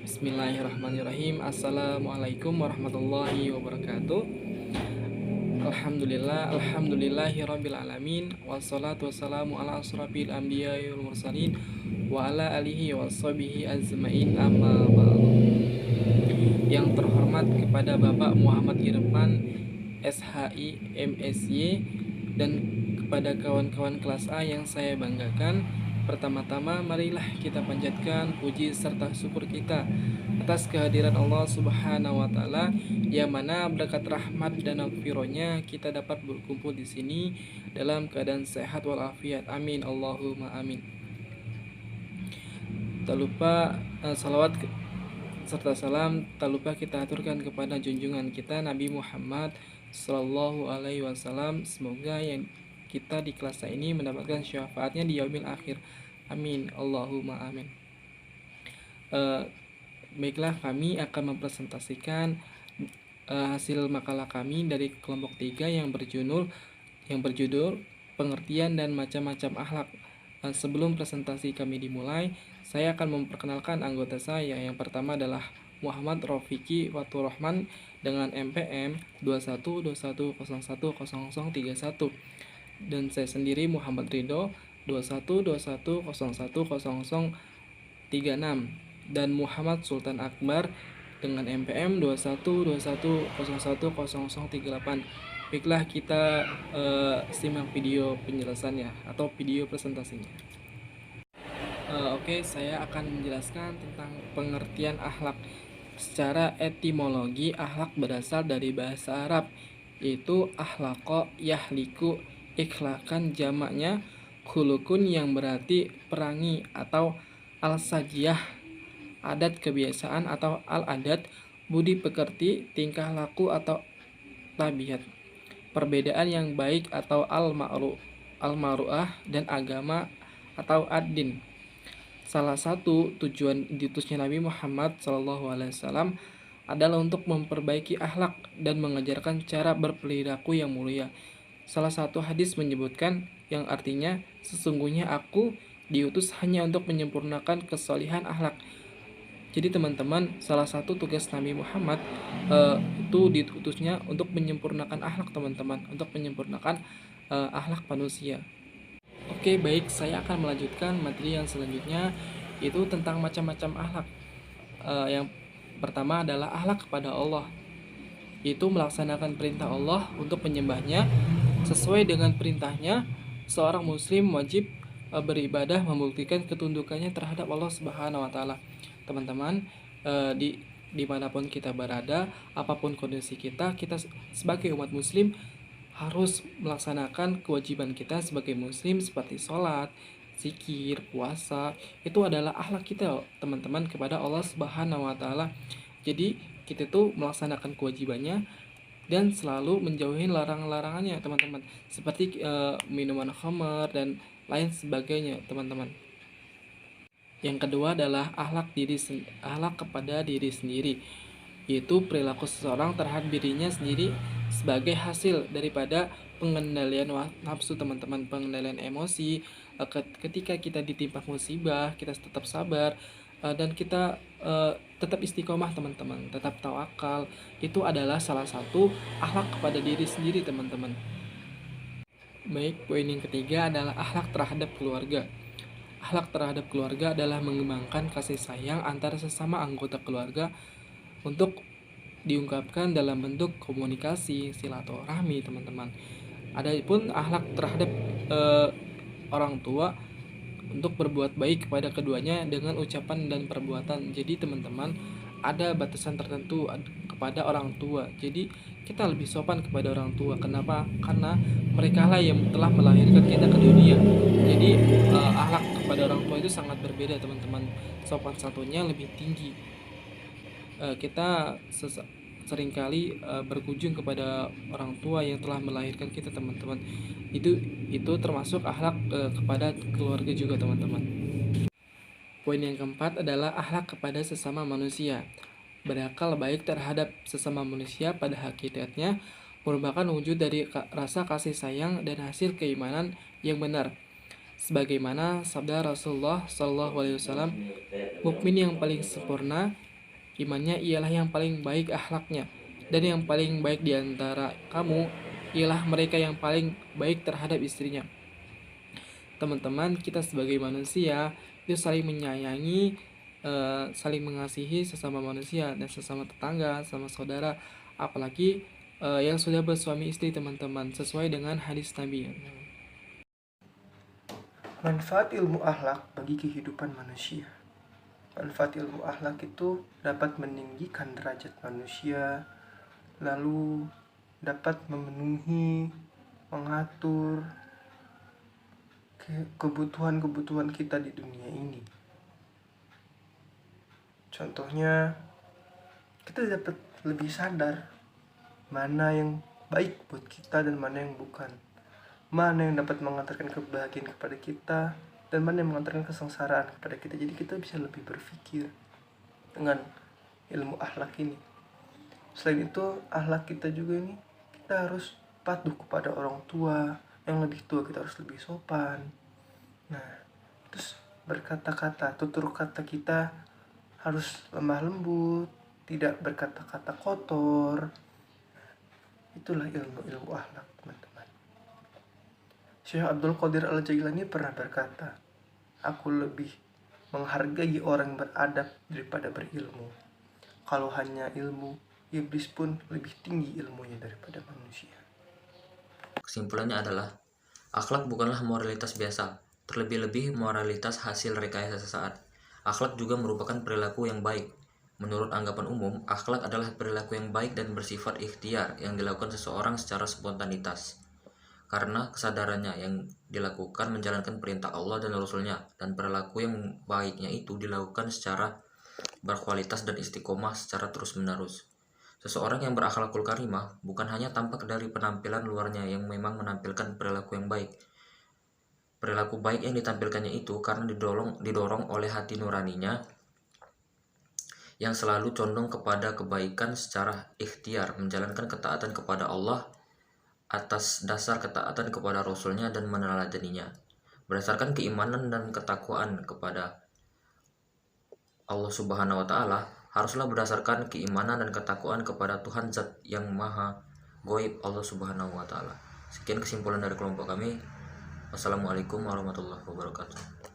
Bismillahirrahmanirrahim. Assalamualaikum warahmatullahi wabarakatuh. Alhamdulillahi rabbil alamin. Wassalatu wassalamu ala asrafil anbiya'i wal mursalin wa ala alihi washabihi azmain, amma ba'du. Yang terhormat kepada Bapak Muhammad Irfan SHI MSy dan kepada kawan-kawan kelas A yang saya banggakan, pertama-tama marilah kita panjatkan puji serta syukur kita atas kehadiran Allah Subhanahu wa taala, yang mana berkat rahmat dan afironya kita dapat berkumpul di sini dalam keadaan sehat walafiat. Amin Allahumma amin. Tak lupa salawat serta salam tak lupa kita aturkan kepada junjungan kita Nabi Muhammad Sallallahu Alaihi Wasallam. Semoga yang kita di kelas ini mendapatkan syafaatnya di yaumil akhir. Amin Allahumma amin. Baiklah, kami akan mempresentasikan hasil makalah kami dari kelompok 3 yang berjudul pengertian dan macam-macam akhlak. Sebelum presentasi kami dimulai, saya akan memperkenalkan anggota saya. Yang pertama adalah Muhammad Rofiki Waturrahman dengan MPM 2121010031, dan saya sendiri Muhammad Ridho 2121010036, dan Muhammad Sultan Akbar dengan MPM 2121010038. Baiklah, kita simak video penjelasannya atau video presentasinya. Oke, saya akan menjelaskan tentang pengertian akhlak. Secara etimologi, akhlak berasal dari bahasa Arab, yaitu akhlaqo yahliku ikhlakan, jamaknya khulukun yang berarti perangi atau al-sajiyah, adat kebiasaan atau al-adat, budi pekerti, tingkah laku atau tabiat, perbedaan yang baik atau al-ma'ru'ah, dan agama atau ad-din. Salah satu tujuan diutusnya Nabi Muhammad SAW adalah untuk memperbaiki akhlak dan mengajarkan cara berperilaku yang mulia. Salah satu hadis menyebutkan yang artinya, sesungguhnya aku diutus hanya untuk menyempurnakan kesalihan akhlak. Jadi teman-teman, salah satu tugas Nabi Muhammad itu diutusnya untuk menyempurnakan akhlak, teman-teman, untuk menyempurnakan akhlak manusia. Oke, baik, saya akan melanjutkan materi yang selanjutnya, yaitu tentang macam-macam akhlak. Yang pertama adalah akhlak kepada Allah, yaitu melaksanakan perintah Allah untuk menyembahnya. Sesuai dengan perintahnya, seorang muslim wajib beribadah membuktikan ketundukannya terhadap Allah Subhanahu wa taala. Teman-teman, dimanapun kita berada, apapun kondisi kita sebagai umat muslim harus melaksanakan kewajiban kita sebagai muslim, seperti sholat, zikir, puasa. Itu adalah akhlak kita, teman-teman, kepada Allah Subhanahu wa taala. Jadi kita tuh melaksanakan kewajibannya dan selalu menjauhi larangan-larangannya, teman-teman, seperti minuman khamar dan lain sebagainya, teman-teman. Yang kedua adalah akhlak kepada diri sendiri, yaitu perilaku seseorang terhadap dirinya sendiri sebagai hasil daripada pengendalian nafsu, teman-teman, pengendalian emosi. Ketika kita ditimpa musibah, kita tetap sabar, dan kita tetap istiqomah, teman-teman, tetap tawakal. Itu adalah salah satu akhlak kepada diri sendiri, teman-teman. Baik, poin yang ketiga adalah akhlak terhadap keluarga. Akhlak terhadap keluarga adalah mengembangkan kasih sayang antara sesama anggota keluarga untuk diungkapkan dalam bentuk komunikasi, silaturahmi, teman-teman. Adapun akhlak terhadap orang tua, untuk berbuat baik kepada keduanya dengan ucapan dan perbuatan. Jadi teman-teman, ada batasan tertentu kepada orang tua. Jadi kita lebih sopan kepada orang tua. Kenapa? Karena mereka lah yang telah melahirkan kita ke dunia. Jadi akhlak kepada orang tua itu sangat berbeda, teman-teman. Sopan santunnya lebih tinggi. Kita seringkali berkunjung kepada orang tua yang telah melahirkan kita, teman-teman. Itu termasuk akhlak kepada keluarga juga, teman-teman. Poin yang keempat adalah akhlak kepada sesama manusia. Berakal baik terhadap sesama manusia pada hakikatnya merupakan wujud dari rasa kasih sayang dan hasil keimanan yang benar. Sebagaimana sabda Rasulullah SAW, mukmin yang paling sempurna imannya ialah yang paling baik akhlaknya. Dan yang paling baik di antara kamu ialah mereka yang paling baik terhadap istrinya. Teman-teman, kita sebagai manusia itu saling menyayangi, saling mengasihi sesama manusia dan sesama tetangga, sama saudara, apalagi yang sudah bersuami istri, teman-teman, sesuai dengan hadis Nabi. Manfaat ilmu akhlak bagi kehidupan manusia. Manfaat ilmu akhlak itu dapat meninggikan derajat manusia, lalu dapat memenuhi, mengatur kebutuhan-kebutuhan kita di dunia ini. Contohnya, kita dapat lebih sadar mana yang baik buat kita dan mana yang bukan. Mana yang dapat mengantarkan kebahagiaan kepada kita dan mana yang mengantarkan kesengsaraan kepada kita. Jadi kita bisa lebih berpikir dengan ilmu akhlak ini. Selain itu, akhlak kita juga ini, kita harus patuh kepada orang tua. Yang lebih tua kita harus lebih sopan. Nah, terus berkata-kata, tutur kata kita harus lemah lembut, tidak berkata-kata kotor. Itulah ilmu akhlak, teman-teman. Syekh Abdul Qadir Al-Jailani pernah berkata, aku lebih menghargai orang beradab daripada berilmu. Kalau hanya ilmu, iblis pun lebih tinggi ilmunya daripada manusia. Kesimpulannya adalah, akhlak bukanlah moralitas biasa, terlebih-lebih moralitas hasil rekayasa sesaat. Akhlak juga merupakan perilaku yang baik. Menurut anggapan umum, akhlak adalah perilaku yang baik dan bersifat ikhtiar yang dilakukan seseorang secara spontanitas. Karena kesadarannya yang dilakukan menjalankan perintah Allah dan Rasul-Nya, dan perilaku yang baiknya itu dilakukan secara berkualitas dan istiqomah secara terus-menerus. Seseorang yang berakhlakul karimah bukan hanya tampak dari penampilan luarnya yang memang menampilkan perilaku yang baik. Perilaku baik yang ditampilkannya itu karena didorong oleh hati nuraninya yang selalu condong kepada kebaikan secara ikhtiar, menjalankan ketaatan kepada Allah atas dasar ketaatan kepada Rasul-Nya dan meneladaninya, berdasarkan keimanan dan ketakwaan kepada Allah Subhanahu wa Ta'ala. Haruslah berdasarkan keimanan dan ketakwaan kepada Tuhan Zat yang Maha Goib, Allah Subhanahu wa Ta'ala. Sekian kesimpulan dari kelompok kami. Wassalamualaikum warahmatullahi wabarakatuh.